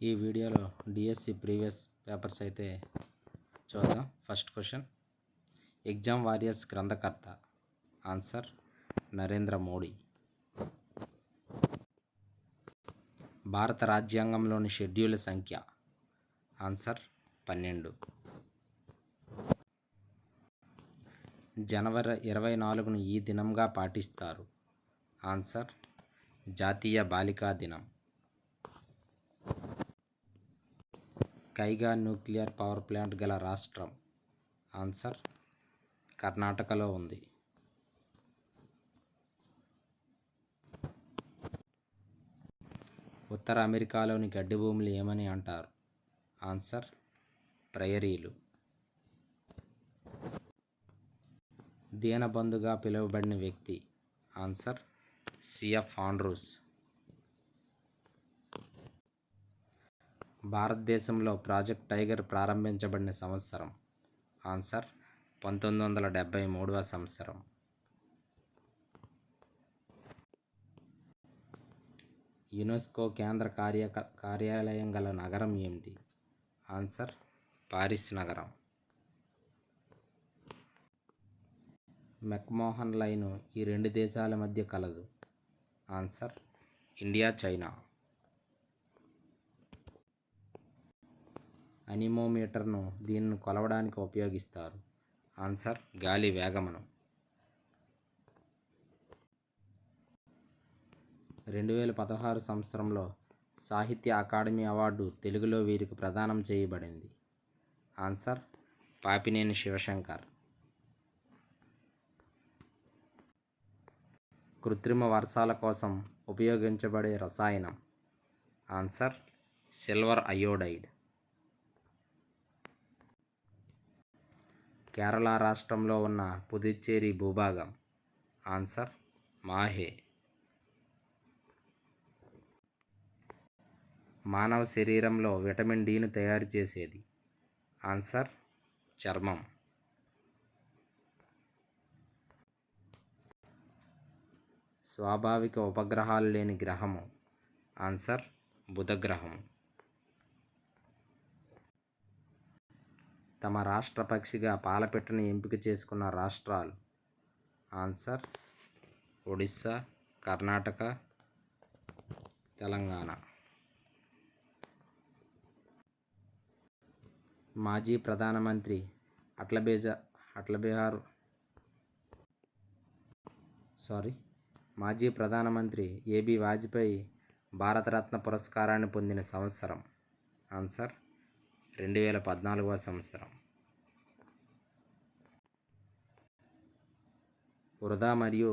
ఈ వీడియోలో DSC previous papers అయితే చూద్దాం. ఫస్ట్ క్వశ్చన్, ఎగ్జామ్ వారియర్స్ గ్రంథకర్త. ఆన్సర్ నరేంద్ర మోడీ. భారత రాజ్యాంగంలోని షెడ్యూల్ సంఖ్య. ఆన్సర్ 12. జనవరి 24ను ఈ దినంగా పాటిస్తారు. ఆన్సర్ జాతీయ బాలికా దినం. కైగా న్యూక్లియర్ పవర్ ప్లాంట్ గల రాష్ట్రం. ఆన్సర్ కర్ణాటకలో ఉంది. ఉత్తర అమెరికాలోని గడ్డి భూములు ఏమని అంటారు? ఆన్సర్ ప్రైయరీలు. దీనబంధుగా పిలువబడిన వ్యక్తి. Answer C F Andrews. భారతదేశంలో ప్రాజెక్ట్ టైగర్ ప్రారంభించబడిన సంవత్సరం. ఆన్సర్ 1973వ సంవత్సరం. యునెస్కో కేంద్ర కార్యాలయం గల నగరం ఏమిటి? ఆన్సర్ పారిస్ నగరం. మెక్మోహన్ లైను ఈ రెండు దేశాల మధ్య కలదు. Answer India China. అనిమోమీటర్ను దీనిని కొలవడానికి ఉపయోగిస్తారు. ఆన్సర్ గాలి వేగమును. 2016 సంవత్సరంలో సాహిత్య అకాడమీ అవార్డు తెలుగులో వీరికి ప్రదానం చేయబడింది. ఆన్సర్ పాపినేని శివశంకర్. కృత్రిమ వర్షాల కోసం ఉపయోగించబడే రసాయనం. Answer silver iodide. కేరళ రాష్ట్రంలో ఉన్న పుదుచ్చేరి భూభాగం. ఆన్సర్ మాహే. మానవ శరీరంలో విటమిన్ డిను తయారు చేసేది. ఆన్సర్ చర్మం. స్వాభావిక ఉపగ్రహాలు లేని గ్రహము. ఆన్సర్ బుధగ్రహం. తమ రాష్ట్ర పక్షిగా పాలపిట్టను ఎంపిక చేసుకున్న రాష్ట్రాలు. ఆన్సర్ ఒడిస్సా, కర్ణాటక, తెలంగాణ. మాజీ ప్రధానమంత్రి మాజీ ప్రధానమంత్రి ఏబి వాజ్పేయి భారతరత్న పురస్కారాన్ని పొందిన సంవత్సరం. ఆన్సర్ 2014వ సంవత్సరం. వృధా మరియు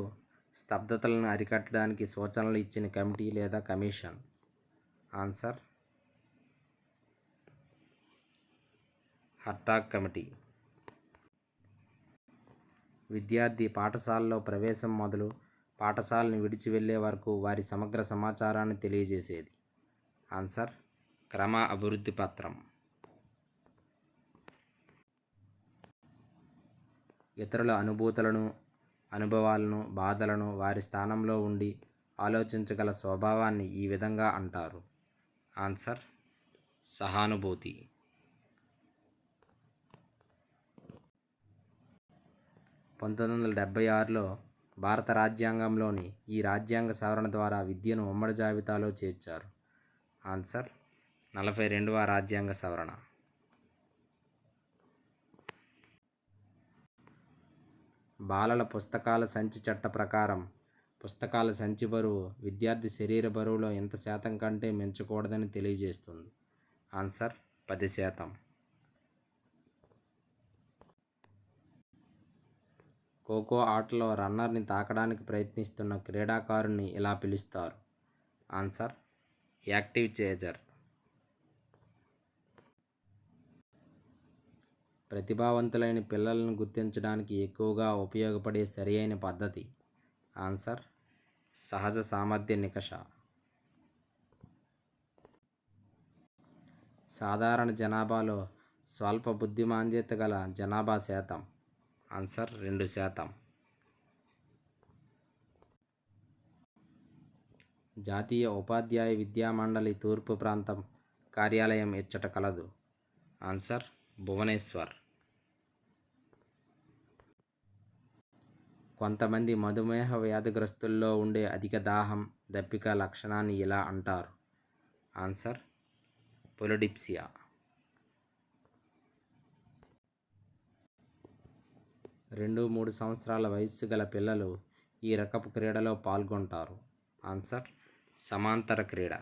స్తబ్దతలను అరికట్టడానికి సూచనలు ఇచ్చిన కమిటీ లేదా కమిషన్. Answer హర్టాగ్ committee. విద్యార్థి పాఠశాలలో ప్రవేశం మొదలు పాఠశాలను విడిచి వెళ్ళే వరకు వారి సమగ్ర సమాచారాన్ని తెలియజేసేది. ఆన్సర్ క్రమ అభివృద్ధి పత్రం. ఇతరుల అనుభవాలను, బాధలను వారి స్థానంలో ఉండి ఆలోచించగల స్వభావాన్ని ఈ విధంగా అంటారు. ఆన్సర్ సహానుభూతి. (1976లో భారత రాజ్యాంగంలోని ఈ రాజ్యాంగ సవరణ ద్వారా విద్యను ఉమ్మడి జాబితాలో చేర్చారు. ఆన్సర్ 42వ రాజ్యాంగ సవరణ. బాలల పుస్తకాల సంచి చట్ట ప్రకారం పుస్తకాల సంచి బరువు విద్యార్థి శరీర బరువులో ఎంత శాతం కంటే మించకూడదని తెలియజేస్తుంది. ఆన్సర్ 10%. ఖోఖో ఆటలో రన్నర్ని తాకడానికి ప్రయత్నిస్తున్న క్రీడాకారుని ఇలా పిలుస్తారు. Answer active chaser. ప్రతిభావంతులైన పిల్లలను గుర్తించడానికి ఎక్కువగా ఉపయోగపడే సరియైన పద్ధతి. ఆన్సర్ సహజ సామర్థ్య నికష. సాధారణ జనాభాలో స్వల్ప బుద్ధిమాంద్యత గల జనాభా శాతం. ఆన్సర్ 2%. జాతీయ ఉపాధ్యాయ విద్యా మండలి తూర్పు ప్రాంతం కార్యాలయం ఎచ్చట కలదు? ఆన్సర్ భువనేశ్వర్. కొంతమంది మధుమేహ వ్యాధిగ్రస్తుల్లో ఉండే అధిక దాహం, దప్పిక లక్షణాన్ని ఇలా అంటారు? ఆన్సర్ పొలిడిప్సియా. 2-3 సంవత్సరాల వయస్సు గల పిల్లలు ఈ రకపు క్రీడలో పాల్గొంటారు? ఆన్సర్ సమాంతర క్రీడ.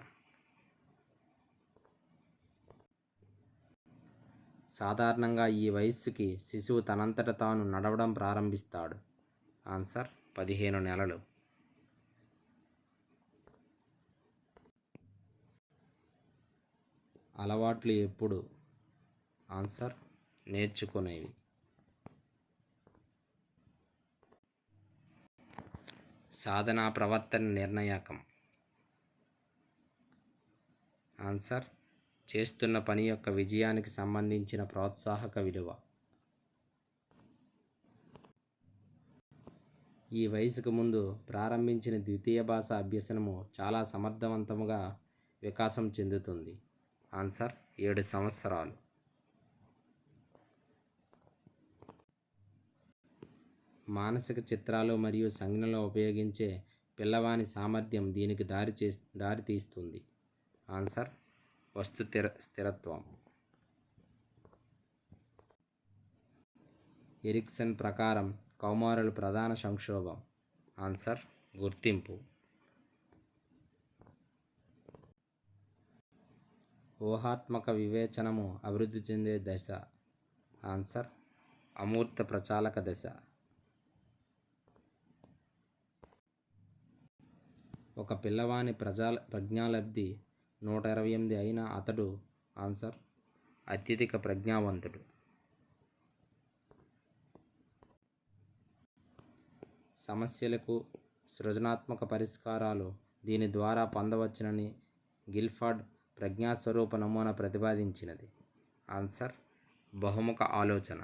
సాధారణంగా ఈ వయస్సుకి శిశువు తనంతట తాను నడవడం ప్రారంభిస్తాడు? ఆన్సర్ 15 నెలలు. అలవాట్లు ఎప్పుడు? ఆన్సర్ నేర్చుకునేవి. సాధనా ప్రవర్తన నిర్ణాయకం. ఆన్సర్ చేస్తున్న పని యొక్క విజయానికి సంబంధించిన ప్రోత్సాహక విలువ. ఈ వయసుకు ముందు ప్రారంభించిన ద్వితీయ భాష అభ్యసనము చాలా సమర్థవంతముగా వికాసం చెందుతుంది? ఆన్సర్ 7 సంవత్సరాలు. మానసిక చిత్రాలు మరియు సంజ్ఞలు ఉపయోగించే పిల్లవాని సామర్థ్యం దీనికి దారి తీస్తుంది? ఆన్సర్ వస్తు స్థిరత్వం. ఎరిక్సన్ ప్రకారం కౌమారుల ప్రధాన సంక్షోభం? ఆన్సర్ గుర్తింపు. ఊహాత్మక వివేచనము అభివృద్ధి చెందే దశ? ఆన్సర్ అమూర్త ప్రచాలక దశ. ఒక పిల్లవాని ప్రజ్ఞాలబ్ధి 128 అయిన అతడు? ఆన్సర్ అత్యధిక ప్రజ్ఞావంతుడు. సమస్యలకు సృజనాత్మక పరిష్కారాలు దీని ద్వారా పొందవచ్చునని గిల్ఫర్డ్ ప్రజ్ఞాస్వరూప నమూనా ప్రతిపాదించినది? ఆన్సర్ బహుముఖ ఆలోచన.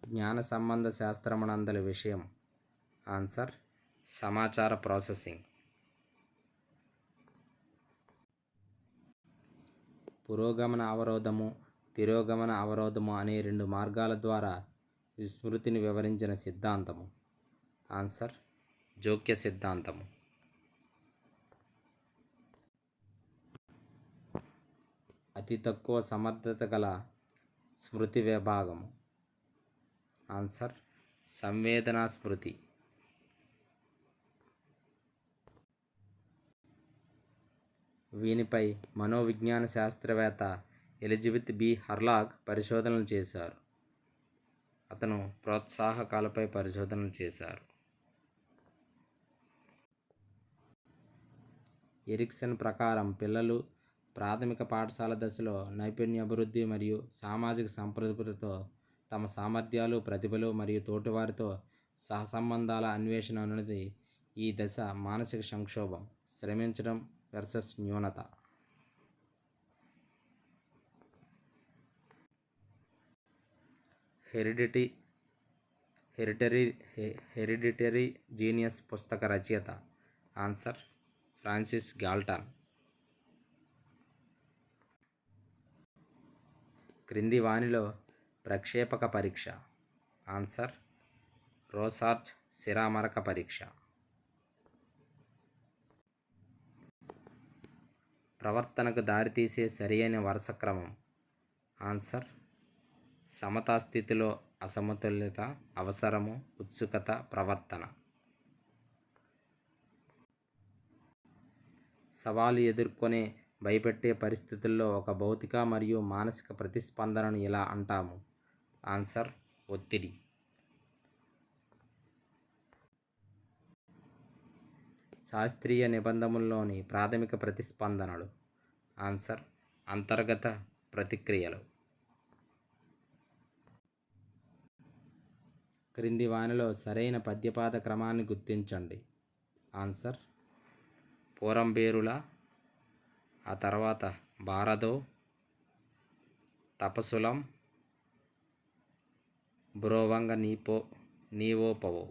జ్ఞాన సంబంధ శాస్త్రమునందలి విషయం? ఆన్సర్ సమాచార ప్రాసెసింగ్. పురోగమన అవరోధము, తిరోగమన అవరోధము అనే 2 మార్గాల ద్వారా స్మృతిని వివరించిన సిద్ధాంతము? ఆన్సర్ జోక్య సిద్ధాంతము. అతి తక్కువ సమర్థత గల స్మృతి విభాగము? ఆన్సర్ సంవేదనా స్మృతి. వీనిపై మనోవిజ్ఞాన శాస్త్రవేత్త ఎలిజబెత్ బి హర్లాగ్ పరిశోధనలు చేశారు. అతను ప్రోత్సాహకాలపై పరిశోధనలు చేశారు. ఎరిక్సన్ ప్రకారం పిల్లలు ప్రాథమిక పాఠశాల దశలో నైపుణ్యాభివృద్ధి మరియు సామాజిక సంపృక్తితో తమ సామర్థ్యాలు, ప్రతిభలు మరియు తోటివారితో సహసంబంధాల అన్వేషణ అనేది ఈ దశ మానసిక సంక్షోభం, శ్రమించడం వర్సెస్ న్యూనత. హెరిడిటరీ జీనియస్ పుస్తక రచయిత? Answer Francis Galton. క్రింది వానిలో ప్రక్షేపక పరీక్ష? ఆన్సర్ రోసార్చ్ సిరామరక పరీక్ష. ప్రవర్తనకు దారితీసే సరియైన వరుస క్రమం? ఆన్సర్ సమతా స్థితిలో అసమతుల్యత, అవసరము, ఉత్సుకత, ప్రవర్తన. సవాలు ఎదుర్కొనే భయపెట్టే పరిస్థితుల్లో ఒక భౌతిక మరియు మానసిక ప్రతిస్పందనను ఇలా అంటాము? ఆన్సర్ ఒత్తిడి. శాస్త్రీయ నిబంధనల్లోని ప్రాథమిక ప్రతిస్పందనలు? ఆన్సర్ అంతర్గత ప్రతిక్రియలు. క్రింది వానిలో సరైన పద్యపాద క్రమాన్ని గుర్తించండి? ఆన్సర్ పూరంబేరుల, ఆ తర్వాత భారదో, తపసులం, బ్రోవంగ నీవోపవో.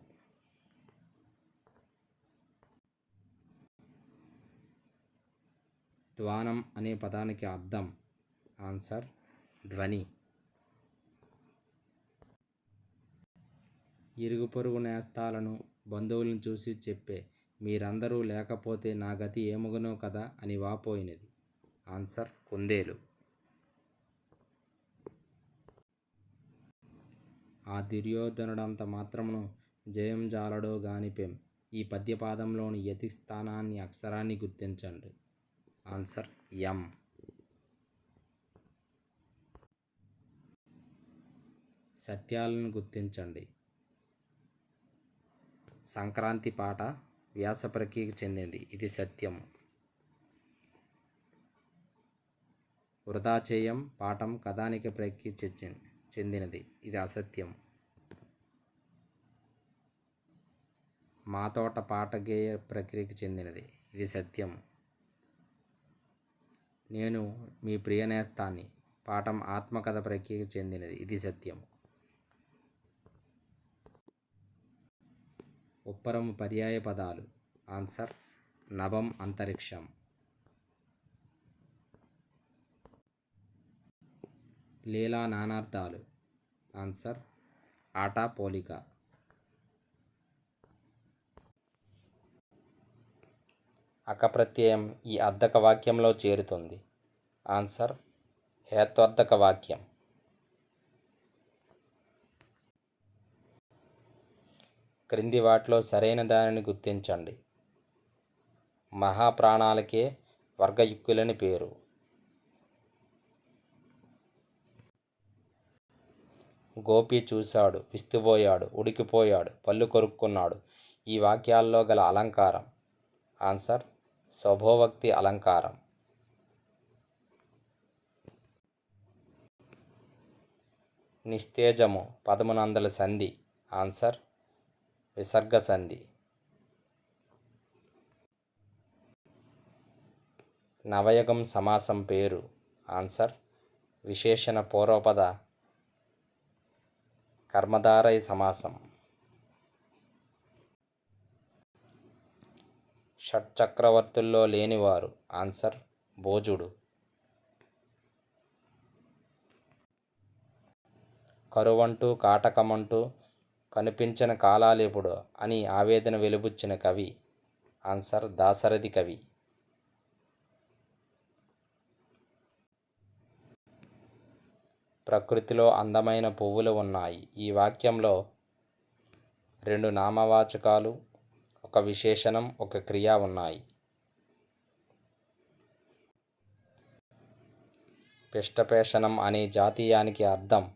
ధ్వానం అనే పదానికి అర్థం. ఆన్సర్ ధ్వని. ఇరుగు పొరుగు నేస్తాలను, బంధువులను చూసి చెప్పే మీరందరూ లేకపోతే నా గతి ఏమగునో కదా అని వాపోయినది. ఆన్సర్ కుందేలు. ఆ దుర్యోధనుడంత మాత్రమును జయం జాలడో గానిపెం. ఈ పద్యపాదంలోని యతి స్థానాన్ని అక్షరాన్ని గుర్తించండి. ఆన్సర్ ఎం. సత్యాలను గుర్తించండి. సంక్రాంతి పాట వ్యాస ప్రక్రియకి చెందింది, ఇది సత్యం. వృధా చేయం పాఠం కథానిక ప్రక్రియకి చెందినది, ఇది అసత్యం. మా తోట పాట గేయ ప్రక్రియకి చెందినది, ఇది సత్యం. నేను మీ ప్రియ నేస్తాన్ని పాఠం ఆత్మకథ ప్రక్రియకి చెందినది, ఇది సత్యం. ఉప్పరము పర్యాయ పదాలు. ఆన్సర్ నభం, అంతరిక్షం. లీలా నానార్థాలు. ఆన్సర్ ఆట, పోలిక. అకప్రత్యయం ఈ అర్ధక వాక్యంలో చేరుతుంది. ఆన్సర్ హేత్వార్థక వాక్యం. క్రింది వాటిలో సరైన దానిని గుర్తించండి. మహాప్రాణాలకే వర్గయుక్కులని పేరు. గోపి చూశాడు, విస్తుపోయాడు, ఉడికిపోయాడు, పళ్ళు కొరుక్కున్నాడు. ఈ వాక్యాల్లో గల అలంకారం. ఆన్సర్ శోభోవక్తి అలంకారం. నిస్తేజము పదమునందల సంధి. ఆన్సర్ విసర్గ సంధి. నవయగం సమాసం పేరు. ఆన్సర్ విశేషణ పూర్వపద కర్మధారయ సమాసం. షట్చక్రవర్తుల్లో లేనివారు. ఆన్సర్ భోజుడు. కరువంటూ కాటకమంటూ కనిపించిన కాలాలెప్పుడు అని ఆవేదన వెలుబుచ్చిన కవి. ఆన్సర్ దాశరథి కవి. ప్రకృతిలో అందమైన పువ్వులు ఉన్నాయి. ఈ వాక్యంలో 2 నామవాచకాలు, ఒక విశేషణం, ఒక క్రియ ఉన్నాయి. పిష్టపేషణం అనే జాతీయానికి అర్థం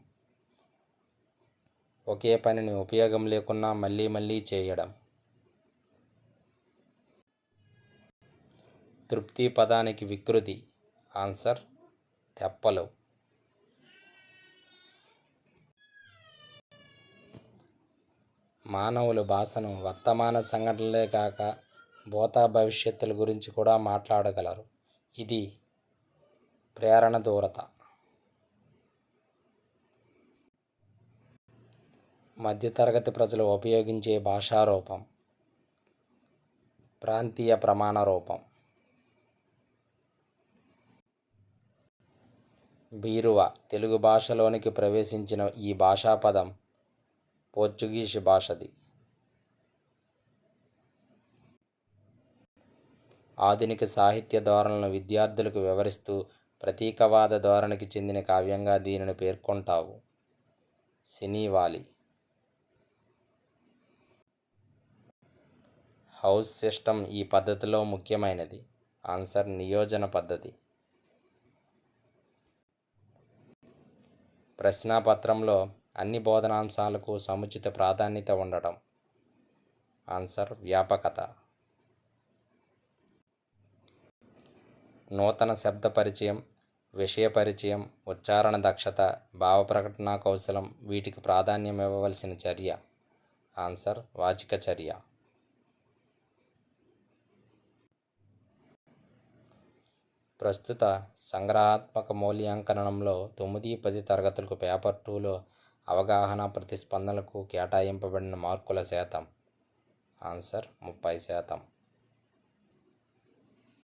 ఒకే పనిని ఉపయోగం లేకున్నా మళ్ళీ మళ్ళీ చేయడం. తృప్తి పదానికి వికృతి. ఆన్సర్ తెప్పలు. మానవులు భాషను వర్తమాన సంఘటనలే కాక భూత భవిష్యత్తుల గురించి కూడా మాట్లాడగలరు. ఇది ప్రేరణ దూరత. మధ్యతరగతి ప్రజలు ఉపయోగించే భాషారూపం. ప్రాంతీయ ప్రమాణ రూపం. బీరువ తెలుగు భాషలోనికి ప్రవేశించిన ఈ భాషాపదం పోర్చుగీస్ భాషది. ఆధునిక సాహిత్య ధోరణులను విద్యార్థులకు వివరిస్తూ ప్రతీకవాద ధోరణికి చెందిన కావ్యంగా దీనిని పేర్కొంటావు. సినీవాలి. హౌస్ సిస్టమ్ ఈ పద్ధతిలో ముఖ్యమైనది. ఆన్సర్ నియోజన పద్ధతి. ప్రశ్నాపత్రంలో అన్ని బోధనాంశాలకు సముచిత ప్రాధాన్యత ఉండటం. ఆన్సర్ వ్యాపకత. నూతన శబ్ద పరిచయం, విషయ పరిచయం, ఉచ్చారణ దక్షత, భావ ప్రకటన కౌశలం వీటికి ప్రాధాన్యం ఇవ్వవలసిన చర్య. ఆన్సర్ వాచిక చర్య. ప్రస్తుత సంగ్రహాత్మక మూల్యాంకనంలో 9, 10 తరగతులకు పేపర్ 2లో అవగాహన ప్రతిస్పందనలకు కేటాయింపబడిన మార్కుల శాతం. ఆన్సర్ 30%.